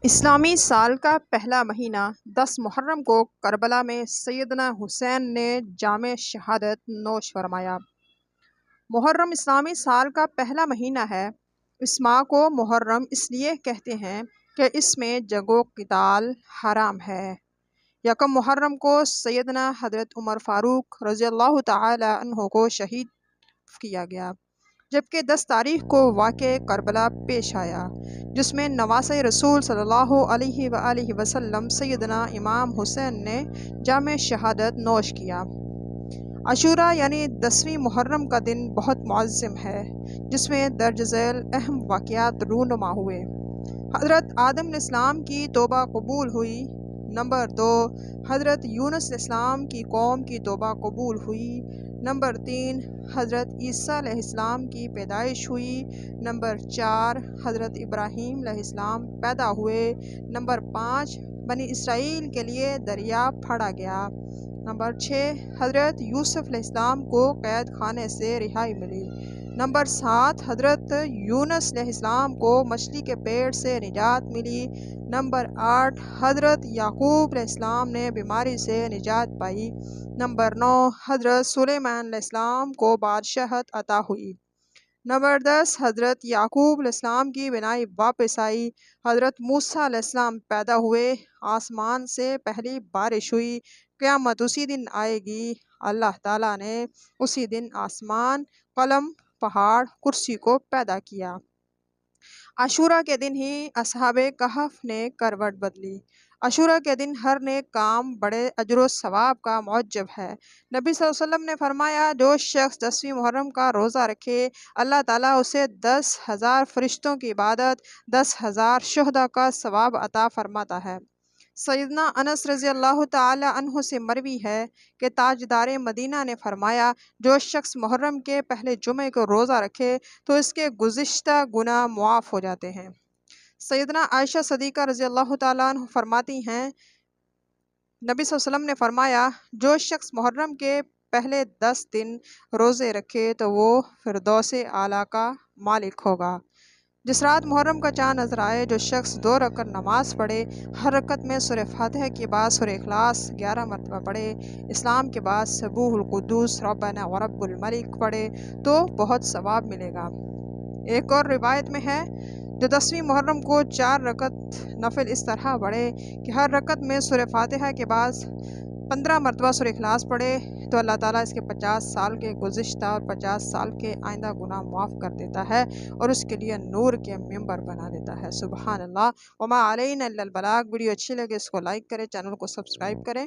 اسلامی سال کا پہلا مہینہ 10 محرم کو کربلا میں سیدنا حسین نے جام شہادت نوش فرمایا۔ محرم اسلامی سال کا پہلا مہینہ ہے۔ اس ماہ کو محرم اس لیے کہتے ہیں کہ اس میں جنگ و قتال حرام ہے۔ یکم محرم کو سیدنا حضرت عمر فاروق رضی اللہ تعالی عنہ کو شہید کیا گیا، جبکہ 10 تاریخ کو واقعہ کربلا پیش آیا، جس میں نواسۂ رسول صلی اللہ علیہ وآلہ وسلم سیدنا امام حسین نے جام شہادت نوش کیا۔ عاشوراء یعنی 10ویں محرم کا دن بہت معظم ہے، جس میں درج ذیل اہم واقعات رونما ہوئے۔ حضرت آدم علیہ السلام کی توبہ قبول ہوئی۔ نمبر 2، حضرت یونس علیہ السلام کی قوم کی توبہ قبول ہوئی۔ نمبر 3، حضرت عیسیٰ علیہ السلام کی پیدائش ہوئی۔ نمبر 4، حضرت ابراہیم علیہ السلام پیدا ہوئے۔ نمبر 5، بنی اسرائیل کے لیے دریا پھاڑا گیا۔ نمبر 6، حضرت یوسف علیہ السلام کو قید خانے سے رہائی ملی۔ نمبر 7، حضرت یونس علیہ السلام کو مچھلی کے پیٹ سے نجات ملی۔ نمبر 8، حضرت یعقوب علیہ السلام نے بیماری سے نجات پائی۔ نمبر 9، حضرت سلیمان علیہ السلام کو بادشاہت عطا ہوئی۔ نمبر 10، حضرت یعقوب علیہ السلام کی بینائی واپس آئی۔ حضرت موسیٰ علیہ السلام پیدا ہوئے۔ آسمان سے پہلی بارش ہوئی۔ قیامت اسی دن آئے گی۔ اللہ تعالیٰ نے اسی دن آسمان، قلم، پہاڑ، کرسی کو پیدا کیا۔ عاشوراء کے دن ہی اصحاب کہف نے کروٹ بدلی۔ عاشوراء کے دن ہر نیک کام بڑے اجر و ثواب کا موجب ہے۔ نبی صلی اللہ علیہ وسلم نے فرمایا، جو شخص 10ویں محرم کا روزہ رکھے، اللہ تعالیٰ اسے 10,000 فرشتوں کی عبادت، 10,000 شہداء کا ثواب عطا فرماتا ہے۔ سیدنا انس رضی اللہ تعالی عنہ سے مروی ہے کہ تاجدار مدینہ نے فرمایا، جو شخص محرم کے پہلے جمعے کو روزہ رکھے تو اس کے گزشتہ گناہ معاف ہو جاتے ہیں۔ سیدنا عائشہ صدیقہ رضی اللہ تعالیٰ عنہ فرماتی ہیں، نبی صلی اللہ علیہ وسلم نے فرمایا، جو شخص محرم کے پہلے 10 دن روزے رکھے تو وہ فردوس اعلیٰ کا مالک ہوگا۔ جس رات محرم کا چاند نظر آئے، جو شخص 2 رکعت نماز پڑھے، ہر رکعت میں سورہ فاتحہ کے بعد سورہ اخلاص 11 مرتبہ پڑھے، اسلام کے بعد سبوح القدوس ربنا ورب الملک پڑھے تو بہت ثواب ملے گا۔ ایک اور روایت میں ہے، جو 10ویں محرم کو 4 رکعت نفل اس طرح پڑھے کہ ہر رکعت میں سورہ فاتحہ کے بعد 15 مرتبہ سورہ اخلاص پڑھے تو اللہ تعالیٰ اس کے 50 سال کے گزشتہ اور 50 سال کے آئندہ گناہ معاف کر دیتا ہے اور اس کے لیے نور کے ممبر بنا دیتا ہے۔ سبحان اللہ۔ وما علینا الا البلاغ۔ ویڈیو اچھی لگے اس کو لائک کریں، چینل کو سبسکرائب کریں۔